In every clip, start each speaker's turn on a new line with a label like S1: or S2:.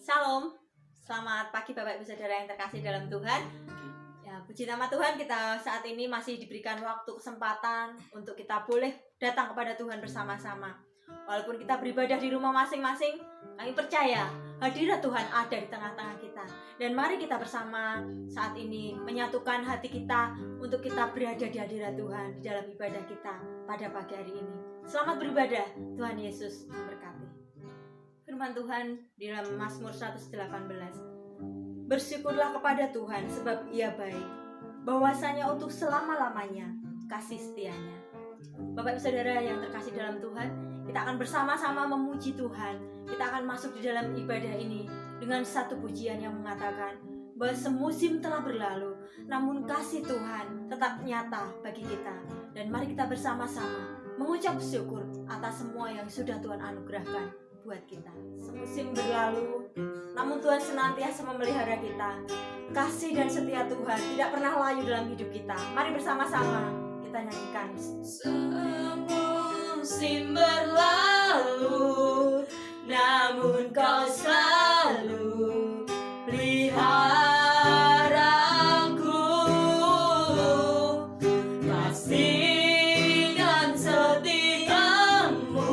S1: Shalom, selamat pagi Bapak Ibu Saudara yang terkasih dalam Tuhan. Ya, puji nama Tuhan, kita saat ini masih diberikan waktu kesempatan untuk kita boleh datang kepada Tuhan bersama-sama. Walaupun kita beribadah di rumah masing-masing, kami percaya hadirat Tuhan ada di tengah-tengah kita. Dan mari kita bersama saat ini menyatukan hati kita untuk kita berada di hadirat Tuhan di dalam ibadah kita pada pagi hari ini. Selamat beribadah, Tuhan Yesus memberkati. Firman Tuhan di dalam Mazmur 118. Bersyukurlah kepada Tuhan sebab Ia baik, bahwasanya untuk selama-lamanya kasih setianya. Bapak Ibu Saudara yang terkasih dalam Tuhan, kita akan bersama-sama memuji Tuhan. Kita akan masuk di dalam ibadah ini dengan satu pujian yang mengatakan bahwa semusim telah berlalu, namun kasih Tuhan tetap nyata bagi kita. Dan mari kita bersama-sama mengucap syukur atas semua yang sudah Tuhan anugerahkan buat kita. Semusim berlalu, namun Tuhan senantiasa memelihara kita. Kasih dan setia Tuhan tidak pernah layu dalam hidup kita. Mari bersama-sama kita nyanyikan. Semusim berlalu, namun Kau selalu peliharaku. Kasih dan setiamu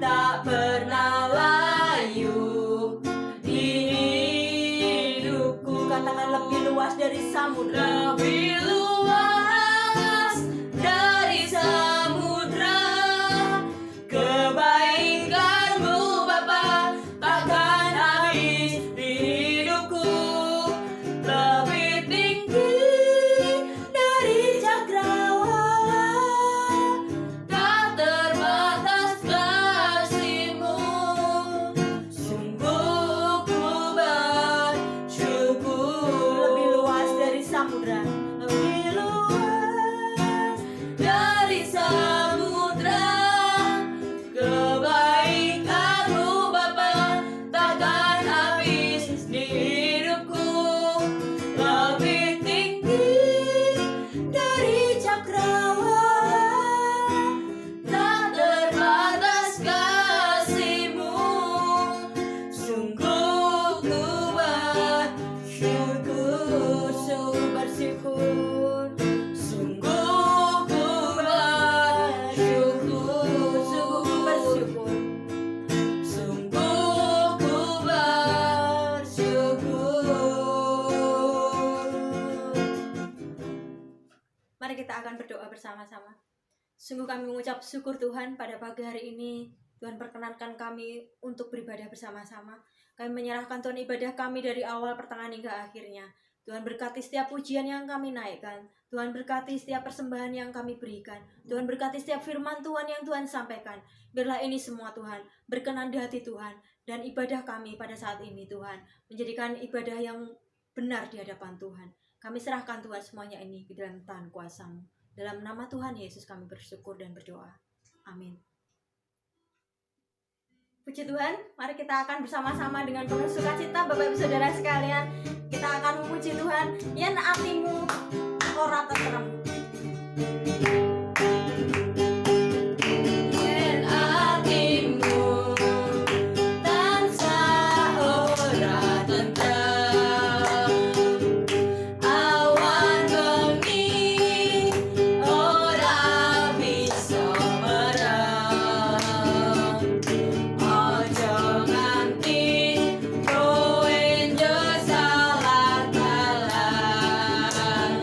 S1: tak pernah layu di hidupku. Katakan lebih luas dari samudra. Lebih luas dari samudra. Kebaikan-Mu Bapa takkan habis di hidupku. Lebih tinggi dari cakrawala, tak terbatas kasih-Mu. Sungguh ku bersyukur. Lebih luas dari samudra. Lebih luas dari samudra. Kebaikan-Mu Bapa takkan habis di hidupku. Lebih tinggi dari cakrawala, tak terbatas kasih-Mu. Sungguh ku bersyukur. Sungguh bersyukur. Sungguh ku bersyukur. Sungguh ku bersyukur. Sungguh ku bersyukur. Mari kita akan berdoa bersama-sama. Sungguh kami mengucap syukur Tuhan pada pagi hari ini. Tuhan perkenankan kami untuk beribadah bersama-sama. Kami menyerahkan Tuhan ibadah kami dari awal, pertengahan hingga akhirnya. Tuhan berkati setiap pujian yang kami naikkan. Tuhan berkati setiap persembahan yang kami berikan. Tuhan berkati setiap firman Tuhan yang Tuhan sampaikan. Biarlah ini semua Tuhan berkenan di hati Tuhan. Dan ibadah kami pada saat ini Tuhan menjadikan ibadah yang benar di hadapan Tuhan. Kami serahkan Tuhan semuanya ini ke dalam tangan kuasa-Mu. Dalam nama Tuhan Yesus kami bersyukur dan berdoa. Amin. Puji Tuhan, mari kita akan bersama-sama dengan penuh sukacita Bapak Ibu Saudara sekalian. Kita akan memuji Tuhan. Yen atimu ora tentrem. Yen atimu tansah ora tentrem, awan bengi ora bisa merem. Ojo nganti kowe njo salah dalan.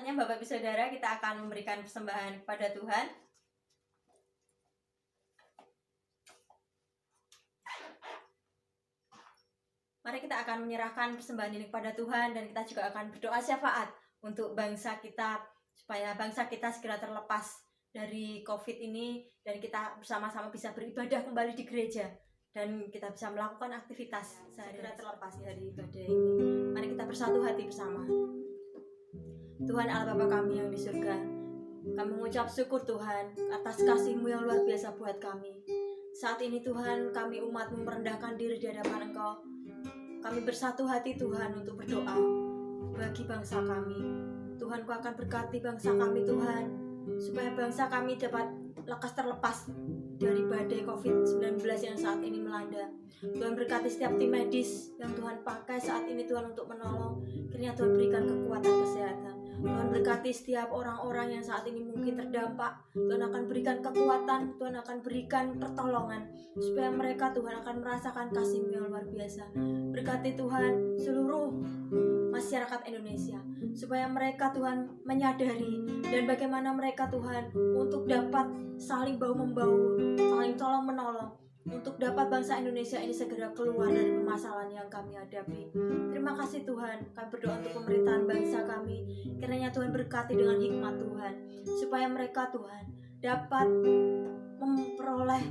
S1: saatnya Bapak Ibu Saudara kita akan memberikan persembahan kepada Tuhan. Mari kita akan menyerahkan persembahan ini kepada Tuhan, dan kita juga akan berdoa syafaat untuk bangsa kita, supaya bangsa kita segera terlepas dari COVID ini, dan kita bersama-sama bisa beribadah kembali di gereja, dan kita bisa melakukan aktivitas segera terlepas dari ibadah ini. Mari kita bersatu hati bersama. Tuhan Allah Bapa kami yang di surga, kami mengucap syukur Tuhan atas kasih-Mu yang luar biasa buat kami. Saat ini Tuhan, kami umat-Mu merendahkan diri di hadapan Engkau. Kami bersatu hati Tuhan untuk berdoa bagi bangsa kami. Tuhan, Kau akan berkati bangsa kami Tuhan, supaya bangsa kami dapat lekas terlepas dari badai COVID-19 yang saat ini melanda. Tuhan, berkati setiap tim medis yang Tuhan pakai saat ini Tuhan untuk menolong. Kiranya Tuhan berikan kekuatan kesehatan. Tuhan, berkati setiap orang-orang yang saat ini mungkin terdampak. Tuhan akan berikan kekuatan, Tuhan akan berikan pertolongan, supaya mereka Tuhan akan merasakan kasih-Mu yang luar biasa. Berkati Tuhan seluruh masyarakat Indonesia, supaya mereka Tuhan menyadari dan bagaimana mereka Tuhan untuk dapat saling bahu-membahu, saling tolong menolong, untuk dapat bangsa Indonesia ini segera keluar dari permasalahan yang kami hadapi. Terima kasih Tuhan, kami berdoa untuk pemerintahan bangsa kami. Kiranya Tuhan berkati dengan hikmat Tuhan, supaya mereka Tuhan dapat memperoleh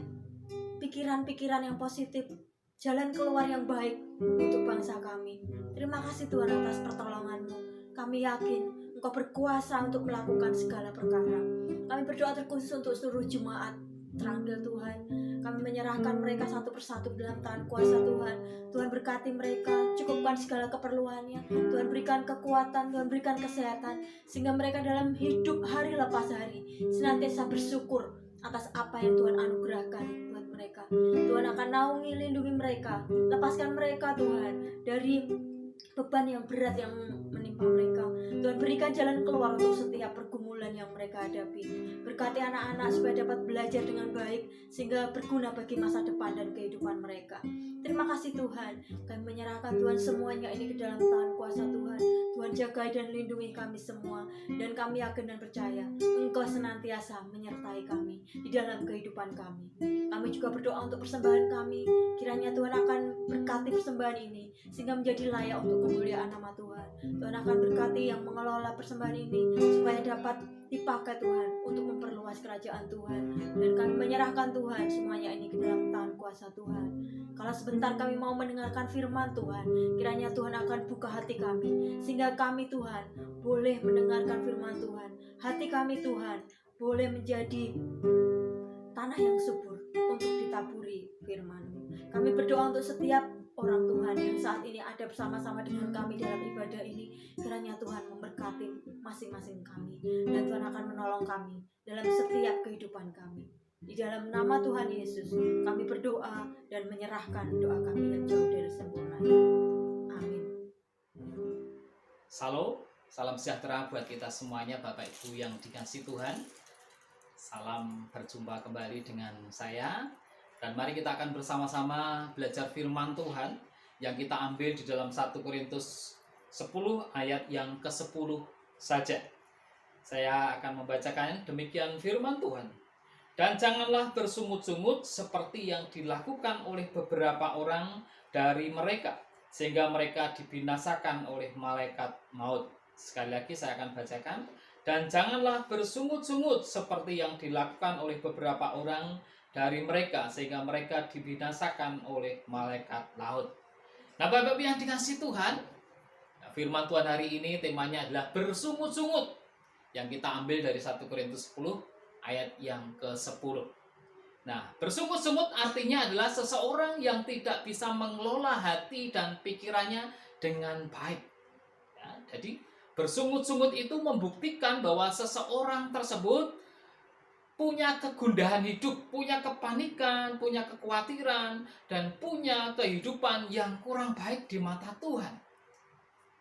S1: pikiran-pikiran yang positif, jalan keluar yang baik untuk bangsa kami. Terima kasih Tuhan atas pertolongan-Mu. Kami yakin Engkau berkuasa untuk melakukan segala perkara. Kami berdoa terkhusus untuk seluruh jemaat Teranggal Tuhan. Kami menyerahkan mereka satu persatu dalam tangan kuasa Tuhan. Tuhan berkati mereka, cukupkan segala keperluannya. Tuhan berikan kekuatan, Tuhan berikan kesehatan, sehingga mereka dalam hidup hari lepas hari senantiasa bersyukur atas apa yang Tuhan anugerahkan buat mereka. Tuhan akan naungi, lindungi mereka, lepaskan mereka Tuhan dari beban yang berat yang menimpa mereka. Tuhan, berikan jalan keluar untuk setiap pergumulan yang mereka hadapi. Berkati anak-anak supaya dapat belajar dengan baik, sehingga berguna bagi masa depan dan kehidupan mereka. Terima kasih Tuhan, kami menyerahkan Tuhan semuanya ini ke dalam tangan kuasa Tuhan. Tuhan, jagai dan lindungi kami semua, dan kami yakin dan percaya Engkau senantiasa menyertai kami di dalam kehidupan kami. Kami juga berdoa untuk persembahan kami. Kiranya Tuhan akan berkati persembahan ini, sehingga menjadi layak untuk kemuliaan nama Tuhan. Tuhan akan berkati yang mengelola persembahan ini, supaya dapat dipakai Tuhan untuk memperluas kerajaan Tuhan. Dan kami menyerahkan Tuhan semuanya ini ke dalam tangan kuasa Tuhan. Kalau sebentar kami mau mendengarkan firman Tuhan, kiranya Tuhan akan buka hati kami, sehingga kami Tuhan boleh mendengarkan firman Tuhan. Hati kami Tuhan boleh menjadi tanah yang subur untuk ditaburi firman-Mu. Kami berdoa untuk setiap orang Tuhan yang saat ini ada bersama-sama dengan kami dalam ibadah ini. Kiranya Tuhan memberkati masing-masing kami, dan Tuhan akan menolong kami dalam setiap kehidupan kami. Di dalam nama Tuhan Yesus kami berdoa dan menyerahkan doa kami yang jauh dari sempurna. Amin.
S2: Salam sejahtera buat kita semuanya, Bapak Ibu yang dikasihi Tuhan. Salam berjumpa kembali dengan saya. Dan mari kita akan bersama-sama belajar firman Tuhan yang kita ambil di dalam 1 Korintus 10 ayat yang ke-10 saja. Saya akan membacakan demikian firman Tuhan. Dan janganlah bersungut-sungut seperti yang dilakukan oleh beberapa orang dari mereka, sehingga mereka dibinasakan oleh malaikat maut. Sekali lagi saya akan bacakan. Dan janganlah bersungut-sungut seperti yang dilakukan oleh beberapa orang dari mereka, sehingga mereka dibinasakan oleh malaikat laut. Nah, Bapak-Ibu yang dikasihi Tuhan, firman Tuhan hari ini temanya adalah bersungut-sungut, yang kita ambil dari 1 Korintus 10 ayat yang ke-10. Nah, bersungut-sungut artinya adalah seseorang yang tidak bisa mengelola hati dan pikirannya dengan baik. Ya, jadi bersungut-sungut itu membuktikan bahwa seseorang tersebut punya kegundahan hidup, punya kepanikan, punya kekhawatiran, dan punya kehidupan yang kurang baik di mata Tuhan.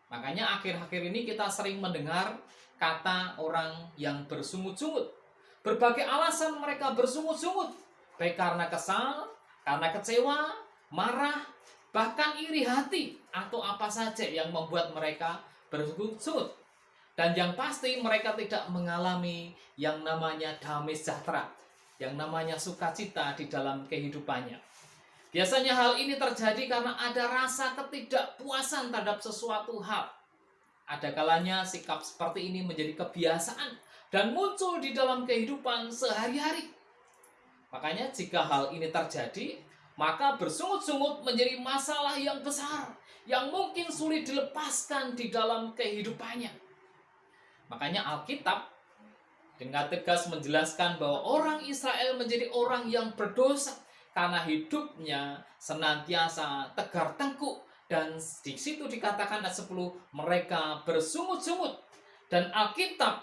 S2: Makanya akhir-akhir ini kita sering mendengar kata orang yang bersungut-sungut. Berbagai alasan mereka bersungut-sungut, baik karena kesal, karena kecewa, marah, bahkan iri hati, atau apa saja yang membuat mereka bersungut-sungut. Dan yang pasti mereka tidak mengalami yang namanya damai sejahtera, yang namanya sukacita di dalam kehidupannya. Biasanya hal ini terjadi karena ada rasa ketidakpuasan terhadap sesuatu hal. Ada kalanya sikap seperti ini menjadi kebiasaan dan muncul di dalam kehidupan sehari-hari. Makanya jika hal ini terjadi, maka bersungut-sungut menjadi masalah yang besar, yang mungkin sulit dilepaskan di dalam kehidupannya. Makanya Alkitab dengan tegas menjelaskan bahwa orang Israel menjadi orang yang berdosa karena hidupnya senantiasa tegar tengkuk. Dan di situ dikatakan ayat 10, mereka bersungut-sungut. Dan Alkitab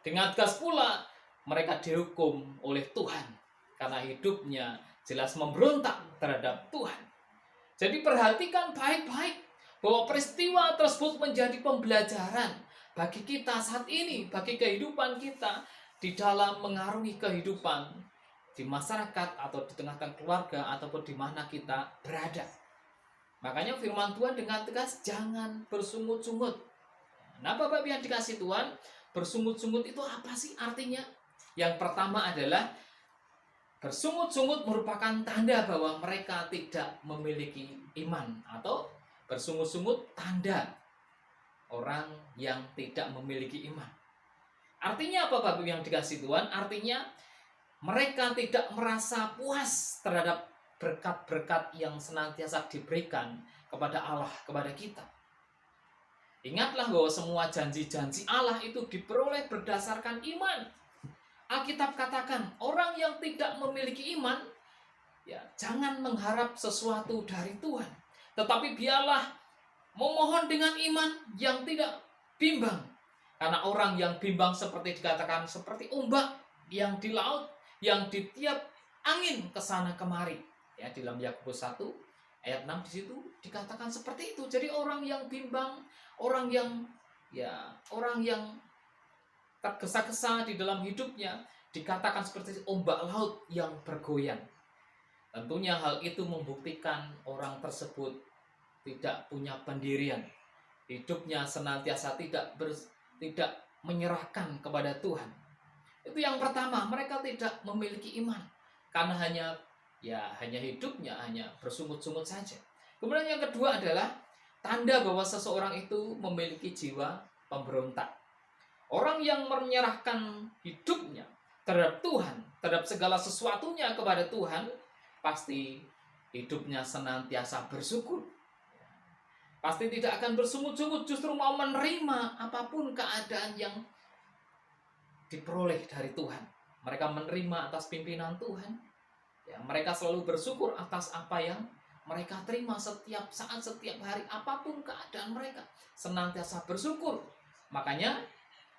S2: dengan tegas pula mereka dihukum oleh Tuhan karena hidupnya jelas memberontak terhadap Tuhan. Jadi perhatikan baik-baik bahwa peristiwa tersebut menjadi pembelajaran bagi kita saat ini, bagi kehidupan kita di dalam mengarungi kehidupan di masyarakat atau di tengah-tengah keluarga ataupun di mana kita berada. Makanya firman Tuhan dengan tegas, jangan bersungut-sungut. Nah, Bapak yang dikasih Tuhan, bersungut-sungut itu apa sih artinya? Yang pertama adalah bersungut-sungut merupakan tanda bahwa mereka tidak memiliki iman, atau bersungut-sungut tanda orang yang tidak memiliki iman. Artinya apa Bapak yang dikasih Tuhan? Artinya mereka tidak merasa puas terhadap berkat-berkat yang senantiasa diberikan kepada Allah, kepada kita. Ingatlah bahwa semua janji-janji Allah itu diperoleh berdasarkan iman. Alkitab katakan, orang yang tidak memiliki iman, ya jangan mengharap sesuatu dari Tuhan. Tetapi biarlah memohon dengan iman yang tidak bimbang. Karena orang yang bimbang seperti dikatakan seperti ombak yang di laut, yang di tiap angin kesana kemari. Ya, di dalam Yakobus 1 ayat 6 di situ dikatakan seperti itu. Jadi orang yang bimbang, orang yang tergesa-gesa di dalam hidupnya dikatakan seperti ombak laut yang bergoyang. Tentunya hal itu membuktikan orang tersebut tidak punya pendirian. Hidupnya senantiasa tidak menyerahkan kepada Tuhan. Itu yang pertama, mereka tidak memiliki iman. Karena hanya hidupnya hanya bersungut-sungut saja. Kemudian yang kedua adalah tanda bahwa seseorang itu memiliki jiwa pemberontak. Orang yang menyerahkan hidupnya terhadap Tuhan, terhadap segala sesuatunya kepada Tuhan, pasti hidupnya senantiasa bersyukur. Pasti tidak akan bersungut-sungut, justru mau menerima apapun keadaan yang diperoleh dari Tuhan. Mereka menerima atas pimpinan Tuhan. Ya, mereka selalu bersyukur atas apa yang mereka terima setiap saat, setiap hari, apapun keadaan mereka. Senantiasa bersyukur. Makanya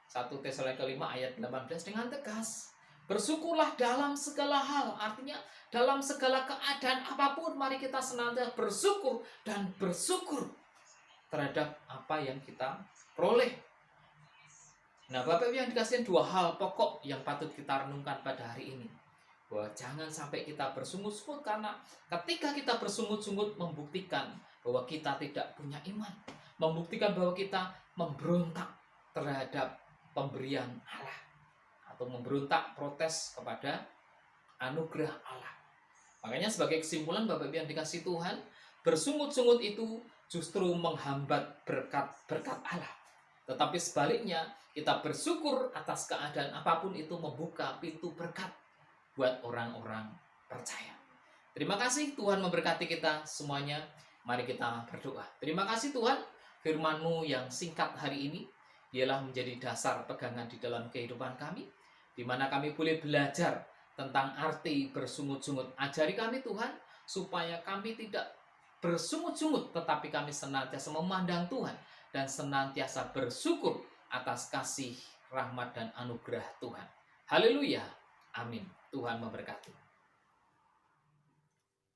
S2: 1 Tesalonika 5 ayat 18 dengan tegas, bersyukurlah dalam segala hal. Artinya dalam segala keadaan apapun, mari kita senantiasa bersyukur dan bersyukur terhadap apa yang kita peroleh. Nah, Bapak yang dikasih dua hal pokok yang patut kita renungkan pada hari ini. Bahwa jangan sampai kita bersungut-sungut, karena ketika kita bersungut-sungut membuktikan bahwa kita tidak punya iman. Membuktikan bahwa kita memberontak terhadap pemberian Allah. Atau memberontak protes kepada anugerah Allah. Makanya sebagai kesimpulan Bapak yang dikasih Tuhan, bersungut-sungut itu justru menghambat berkat-berkat Allah. Tetapi sebaliknya, kita bersyukur atas keadaan apapun itu membuka pintu berkat buat orang-orang percaya. Terima kasih Tuhan memberkati kita semuanya. Mari kita berdoa. Terima kasih Tuhan, firman-Mu yang singkat hari ini ialah menjadi dasar pegangan di dalam kehidupan kami, di mana kami boleh belajar tentang arti bersungut-sungut. Ajari kami Tuhan, supaya kami tidak bersungut-sungut, tetapi kami senantiasa memandang Tuhan dan senantiasa bersyukur atas kasih, rahmat, dan anugerah Tuhan. Haleluya. Amin. Tuhan memberkati.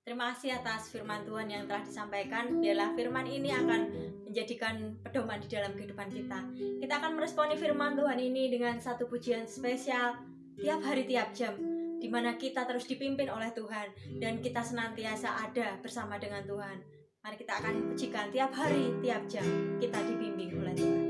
S1: Terima kasih atas firman Tuhan yang telah disampaikan. Biarlah firman ini akan menjadikan pedoman di dalam kehidupan kita. Kita akan meresponi firman Tuhan ini dengan satu pujian spesial tiap hari, tiap jam, di mana kita terus dipimpin oleh Tuhan dan kita senantiasa ada bersama dengan Tuhan. Mari kita akan pujikan tiap hari, tiap jam kita dibimbing oleh Tuhan.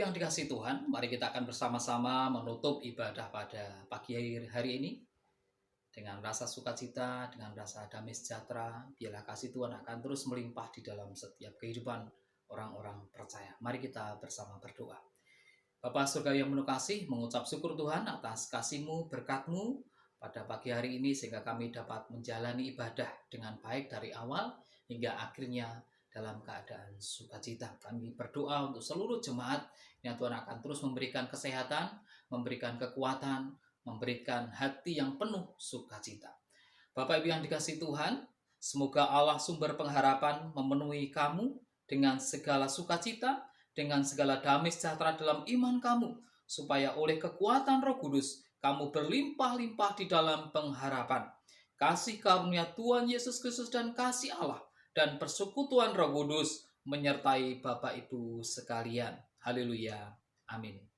S2: Ibu yang dikasihi Tuhan, mari kita akan bersama-sama menutup ibadah pada pagi hari ini dengan rasa sukacita, dengan rasa damai sejahtera. Biarlah kasih Tuhan akan terus melimpah di dalam setiap kehidupan orang-orang percaya. Mari kita bersama berdoa. Bapa surga yang penuh kasih, mengucap syukur Tuhan atas kasih-Mu, berkat-Mu pada pagi hari ini sehingga kami dapat menjalani ibadah dengan baik dari awal hingga akhirnya dalam keadaan sukacita. Kami berdoa untuk seluruh jemaat yang Tuhan akan terus memberikan kesehatan, memberikan kekuatan, memberikan hati yang penuh sukacita. Bapak Ibu yang dikasihi Tuhan, semoga Allah sumber pengharapan memenuhi kamu dengan segala sukacita, dengan segala damai sejahtera dalam iman kamu, supaya oleh kekuatan Roh Kudus kamu berlimpah-limpah di dalam pengharapan. Kasih karunia Tuhan Yesus Kristus dan kasih Allah dan persekutuan Roh Kudus menyertai Bapak Ibu sekalian. Haleluya. Amin.